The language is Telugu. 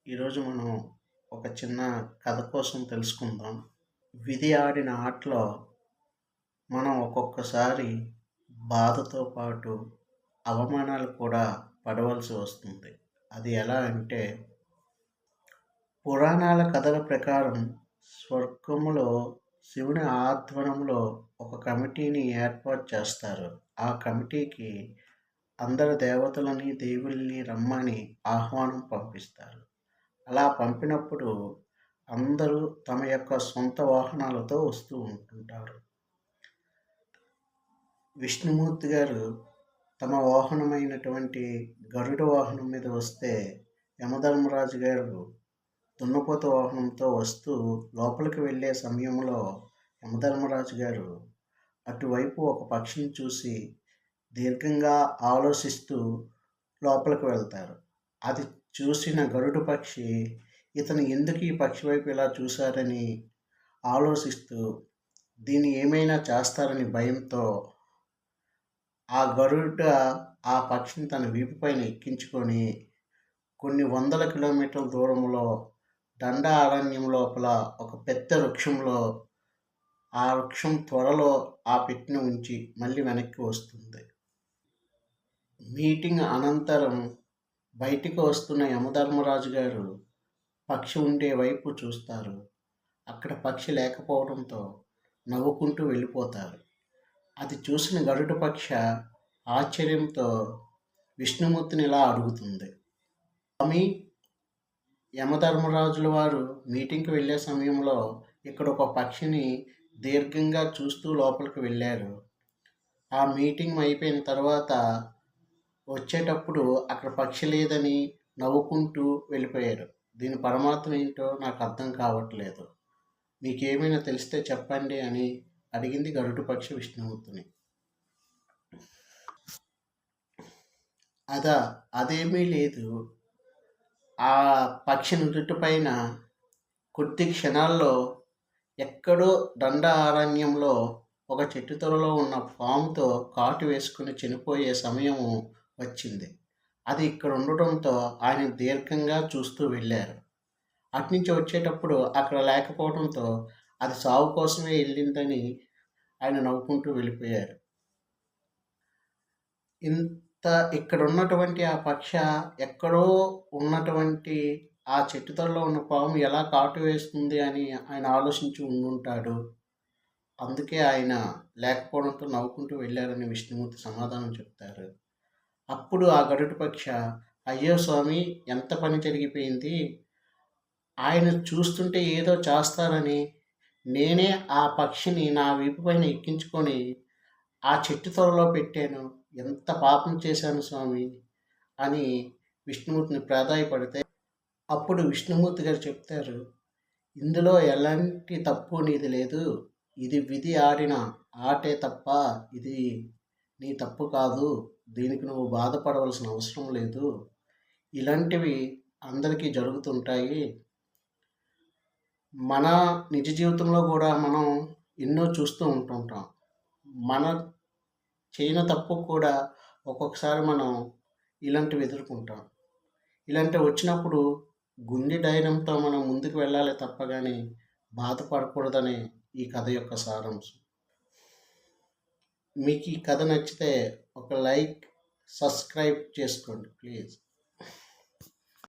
ఈరోజు మనం ఒక చిన్న కథ కోసం తెలుసుకుందాం. విధి ఆడిన ఆటలో మనం ఒక్కొక్కసారి బాధతో పాటు అవమానాలు కూడా పడవలసి వస్తుంది. అది ఎలా అంటే పురాణాల కథల ప్రకారం స్వర్గములో శివుని ఆధ్వర్యంలో ఒక కమిటీని ఏర్పాటు చేస్తారు. ఆ కమిటీకి అందరు దేవతలని, దేవుళ్ళని రమ్మని ఆహ్వానం పంపిస్తారు. అలా పంపినప్పుడు అందరూ తమ యొక్క సొంత వాహనాలతో వస్తూ ఉంటుంటారు. విష్ణుమూర్తి గారు తమ వాహనమైనటువంటి గరుడ వాహనం మీద వస్తే, యమధర్మరాజు గారు దున్నపోత వాహనంతో వస్తూ లోపలికి వెళ్ళే సమయంలో యమధర్మరాజు గారు అటువైపు ఒక పక్షిని చూసి దీర్ఘంగా ఆలోచిస్తూ లోపలికి వెళ్తారు. అది చూసిన గరుడ పక్షి ఇతను ఎందుకు ఈ పక్షి వైపు ఇలా చూశారని ఆలోచిస్తూ దీన్ని ఏమైనా చేస్తారని భయంతో ఆ గరుడ ఆ పక్షిని తన వీపు పైన ఎక్కించుకొని కొన్ని వందల కిలోమీటర్ల దూరంలో దండ అరణ్యం లోపల ఒక పెద్ద వృక్షంలో ఆ వృక్షం త్వరలో ఆ పెట్టిన ఉంచి మళ్ళీ వెనక్కి వస్తుంది. మీటింగ్ అనంతరం బయటికి వస్తున్న యమధర్మరాజు గారు పక్షి ఉండే వైపు చూస్తారు. అక్కడ పక్షి లేకపోవడంతో నవ్వుకుంటూ వెళ్ళిపోతారు. అది చూసిన గరుడ పక్ష ఆశ్చర్యంతో విష్ణుమూర్తిని ఇలా అడుగుతుంది, స్వామి, యమధర్మరాజుల వారు మీటింగ్కి వెళ్ళే సమయంలో ఇక్కడ ఒక పక్షిని దీర్ఘంగా చూస్తూ లోపలికి వెళ్ళారు. ఆ మీటింగ్ అయిపోయిన తర్వాత వచ్చేటప్పుడు అక్కడ పక్షి లేదని నవ్వుకుంటూ వెళ్ళిపోయారు. దీని పరమార్థం ఏంటో నాకు అర్థం కావట్లేదు. మీకేమైనా తెలిస్తే చెప్పండి అని అడిగింది గరుడ పక్షి విష్ణుమూర్తిని. అదేమీ లేదు. ఆ పక్షి నుదుటి పైన కొద్ది క్షణాల్లో ఎక్కడో దండ అరణ్యంలో ఒక చెట్టు తొరలో ఉన్న పాముతో కాటు వేసుకుని చనిపోయే సమయము వచ్చింది. అది ఇక్కడ ఉండటంతో ఆయన దీర్ఘంగా చూస్తూ వెళ్ళారు. అట్నుంచి వచ్చేటప్పుడు అక్కడ లేకపోవడంతో అది సాగు కోసమే వెళ్ళిందని ఆయన నవ్వుకుంటూ వెళ్ళిపోయారు. ఇక్కడ ఉన్నటువంటి ఆ పక్ష ఎక్కడో ఉన్నటువంటి ఆ చెట్టు తొరలో ఉన్న పాము ఎలా కాటు వేస్తుంది అని ఆయన ఆలోచించి ఉండుంటాడు. అందుకే ఆయన లేకపోవడంతో నవ్వుకుంటూ వెళ్ళారని విష్ణుమూర్తి సమాధానం చెప్తారు. అప్పుడు ఆ గరుడ పక్ష, అయ్యో స్వామి, ఎంత పని జరిగిపోయింది, ఆయన చూస్తుంటే ఏదో చేస్తారని నేనే ఆ పక్షిని నా వీపు పైన ఎక్కించుకొని ఆ చెట్టు త్వరలో పెట్టాను, ఎంత పాపం చేశాను స్వామి అని విష్ణుమూర్తిని ప్రాధాయపడితే, అప్పుడు విష్ణుమూర్తి గారు చెప్తారు, ఇందులో ఎలాంటి తప్పు నీది లేదు, ఇది విధి ఆడిన ఆటే తప్ప ఇది నీ తప్పు కాదు, దీనికి నువ్వు బాధపడవలసిన అవసరం లేదు, ఇలాంటివి అందరికీ జరుగుతుంటాయి. మన నిజ జీవితంలో కూడా మనం ఎన్నో చూస్తూ ఉంటుంటాం. మన చేయని తప్పు కూడా ఒక్కొక్కసారి మనం ఇలాంటివి ఎదుర్కొంటాం. ఇలాంటివి వచ్చినప్పుడు గుండె ధైర్యంతో మనం ముందుకు వెళ్ళాలి తప్ప కానీ బాధపడకూడదనే ఈ కథ యొక్క సారాంశం. మీకు ఈ కథ నచ్చితే ఒక లైక్, సబ్స్క్రైబ్ చేసుకోండి ప్లీజ్.